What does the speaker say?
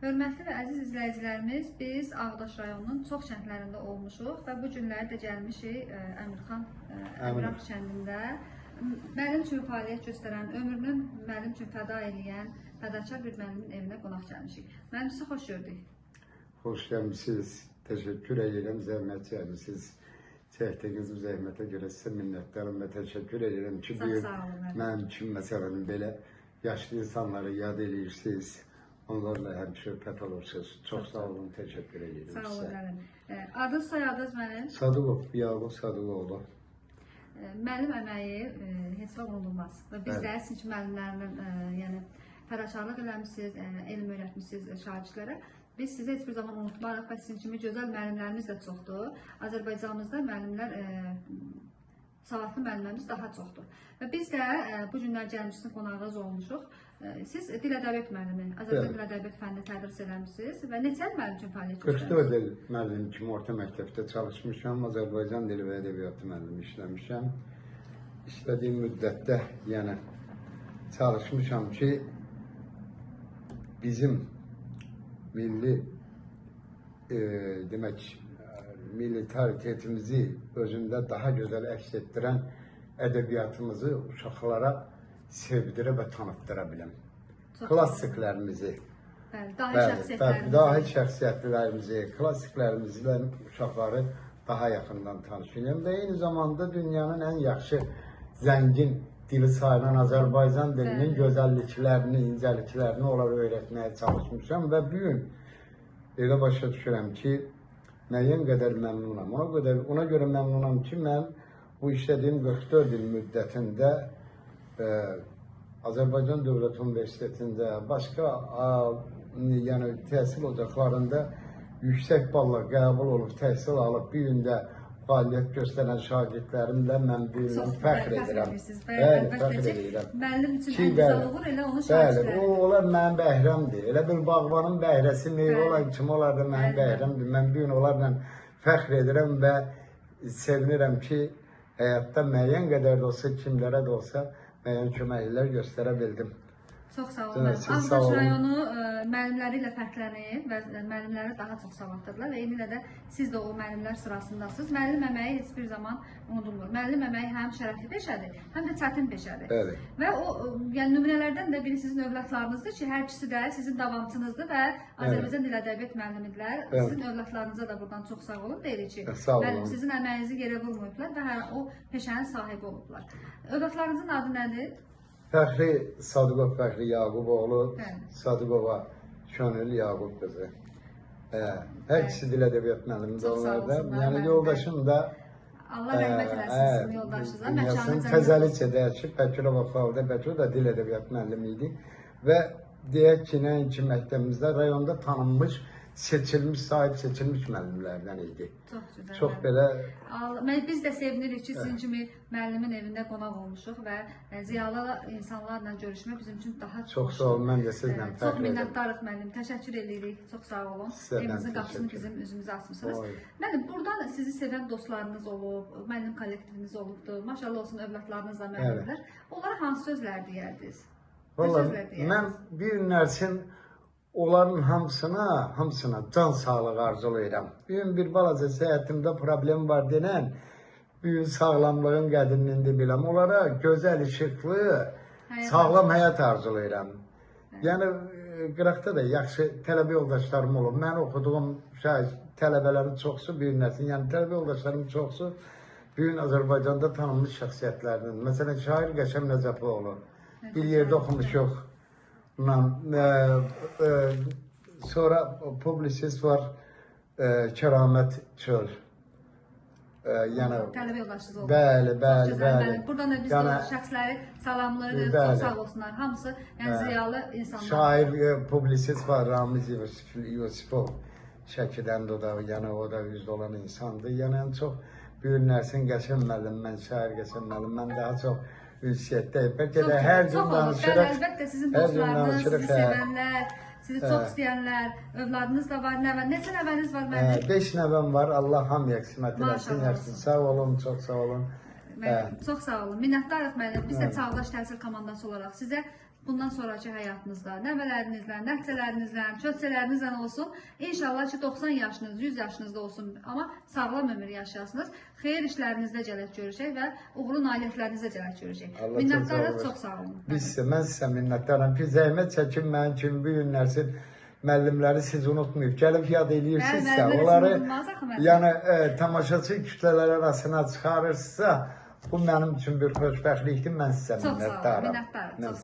Hörmətli və əziz izləyicilərimiz, biz Ağdaş rayonunun çox kəndlərində olmuşuq və bu günləri də gəlmişik Əmirxan Əmiraq kəndində. Müəllim kimi fəaliyyət göstərən, ömrünün müəllim kimi fəda edən, fədakar bir müəllimin evinə qonaq gəlmişik. Müəllim, sizi xoş gördük. Xoş gəlmişsiniz. Təşəkkür edirəm, zəhmət çəkmisiniz. Çəkdiyiniz bu zəhmətə görə sizə minnətdarım və təşəkkür edirəm ki, mənim üçün məsələn belə yaşlı insanları yad edirsiniz. Onlarla həm söhbət olursunuz. Çox sağ olun, təşəkkür edirəm sizə. Sağ olun, müəllim. Adınız, soyadınız müəllim? Sadıqov, Yaqub Sadıqoğlu. Müəllim əməyi heç vaxt unudulmaz. Və biz də sizin kimi müəllimlərlə yəni fədakarlıq eləmişsiniz, elm öyrətmişsiniz şagirdlərə. Biz sizi heç bir zaman unutmarıq və sizin kimi gözəl müəllimlərimiz də çoxdur. Azərbaycanımızda müəllimlər, savadlı müəllimlərimiz daha çoxdur. Və biz də bu günlər gəlmişsiniz, qonağınız olmuşuq. Siz dil ədəbiyyat müəllimi, Azərbaycan dil ədəbiyyat fənnini tədris eləmişsiniz və neçə il müəllim kimi fəaliyyət göstərdiniz? 44 il müəllim kimi orta məktəbdə çalışmışam, Azərbaycan dili və ədəbiyyatı müəllimi işləmişəm. İstədiyim müddətdə yəni çalışmışam ki, bizim milli demək milli tariximizi özündə daha gözəl əks etdirən ədəbiyyatımızı uşaqlara sevdirə və tanıtdıra biləm. Klassiklərimizi, dahi şəxsiyyətlərimizi, klassiklərimizlə uşaqları daha yaxından tanışıyam və eyni zamanda dünyanın ən yaxşı, zəngin dili sayılan Azərbaycan dilinin gözəlliklərini, incəliklərini onlara öyrətməyə çalışmışam və bu gün elə başa düşürəm ki, müəyyən qədər məmnunam. Ona görə məmnunam ki, mən bu işlədiyim 44 il müddətində Azərbaycan Dövlət Universitetində, başqa yəni təhsil ocaqlarında yüksək balla qəbul olub, təhsil alıb, bir gündə fəaliyyət göstərən şagirdlərimlə mən bu gün fəxr edirəm. Bəli, fəxr edirəm. Müəllim üçün ən gözəl olur, elə onun şagirdləri. Bəli, onlar mənim bəhrəmdir. Elə bir bağbanın bəhrəsi meyvə olan kim olar da mənim bəhrəmdir. Mən bu gün onlarla fəxr edirəm və sevinirəm ki, həyatda müəyyən qədər də olsa, kimlərə də olsa müəyyən köməklər göstərə bildim. Çox sağ olun. Ağdaş rayonu müəllimləri ilə fərqlənir və müəllimləri daha çox savadlıdırlar və eynilə də siz də o müəllimlər sırasındasınız. Müəllim əməyi heç bir zaman unudulmur. Müəllim əməyi həm şərəfli peşədir, həm də çətin peşədir. Bəli. Və o yəni nümunələrdən də biri sizin övladlarınızdır ki, hər ikisi də sizin davamçınızdır və Azərbaycan dil ədəbiyyat müəllimidilər. Sizin övladlarınıza da buradan çox sağ olun deyirik ki, müəllim sizin əməyinizi yerə vurmayıblar və o peşənin sahibi olublar. Övladlarınızın adı nədir? Fəxri Sadıqov Fəxri Yaquboğlu, Sadıqova Könül Yaqub qızı. Hər ikisi dil ədəbiyyat müəllimidir onlarda. Yəni yoldaşım da Allah rəhmət eləsin sizin yoldaşınıza. Məkanı Təzəlicədə ki, Bəkirova Xaldə Bəkir da dil ədəbiyyat müəllimi idi və deyək ki, nəinki məktəbimizdə rayonda tanınmış, seçilmiş, sahib seçilmiş müəllimlərdən idi. Çox gözəl. Çox belə. Biz də sevinirik ki, sizin kimi müəllimin evində qonaq olmuşuq və ziyalı insanlarla görüşmək bizim üçün daha çox sağ olun, mən də sizlə fəxr edirəm. Çox minnətdarıq müəllim, təşəkkür edirik, çox sağ olun. Evinizin qapısını bizim üzümüzə açmışsınız. Müəllim, buradan sizi sevən dostlarınız olub, müəllim kollektiviniz olubdur, maşallah olsun övladlarınız da müəllimlər. Onlara hansı sözlər deyərdiniz? Mən bir nərsin onların hamısına can sağlığı arzulayıram. Bir balaca səhhətimdə problem var denən, bir sağlamlığın qədrini biləm. Onlara gözəl, işıqlı, sağlam həyat arzulayıram. Yəni, qıraqda da yaxşı tələbə yoldaşlarım olub. Mən oxuduğum tələbələrin çoxsu bir nəsil, yəni tələbə yoldaşlarım çoxsu bir gün Azərbaycanda tanınmış şəxsiyyətlərinin. Məsələn, şair Qəşəm Nəcəfoğlu. Bir yerdə oxumuşuq. Sonra publisist var Kəramət Çöl. Tələbə yoldaşınız oldu. Bəli. Buradan da biz o şəxsləri salamlayırıq, çox sağ olsunlar. Hamısı ziyalı insanlar. Şair, publisist var Ramiz Yusifov. Şəkidən o da üzdə olan insandır. Yəni ən çox Büyün Nərsin Qəşəm müəllim, mən şair Qəşəm müəllim, mən daha çox ünsiyyətdəyim. Bəlkə də hər gün danışırıq. Əlbəttə sizin dostlarınız, sizi sevənlər, sizi çox istəyənlər, övladınız da var, neçə nəvəniz var mənim? 5 nəvəm var, Allah hamıya qismət eləsin. Sağ olun, çox sağ olun. Çox sağ olun, minnətdarıq müəllim. Biz də Çağdaş Təhsil komandası olaraq sizə bundan sonraki həyatınızda nəvələrinizlə, nəticələrinizlə, çöçələrinizlə olsun. İnşallah ki 90 yaşınız, 100 yaşınızda olsun, amma sağlam ömür yaşayasınız. Xeyir işlərinizdə gələk görəcək və uğurlu nailiyyətlərinizdə gələk görəcək. Allah Minnətdarıq, çok çox sağ olun. Mən sizə minnətdaram ki, zəhmət çəkin mənim kimi bu gün nəsil müəllimləri siz unutmayıb, gəlib yad eləyirsinizsə, onları yəni tamaşaçı kütlələr arasına çıxarırsınızsa, bu mənim üçün bir xoşbəxtlikdir, mən sizə Çox sağ olun, minnətdaram. minnətdarıq.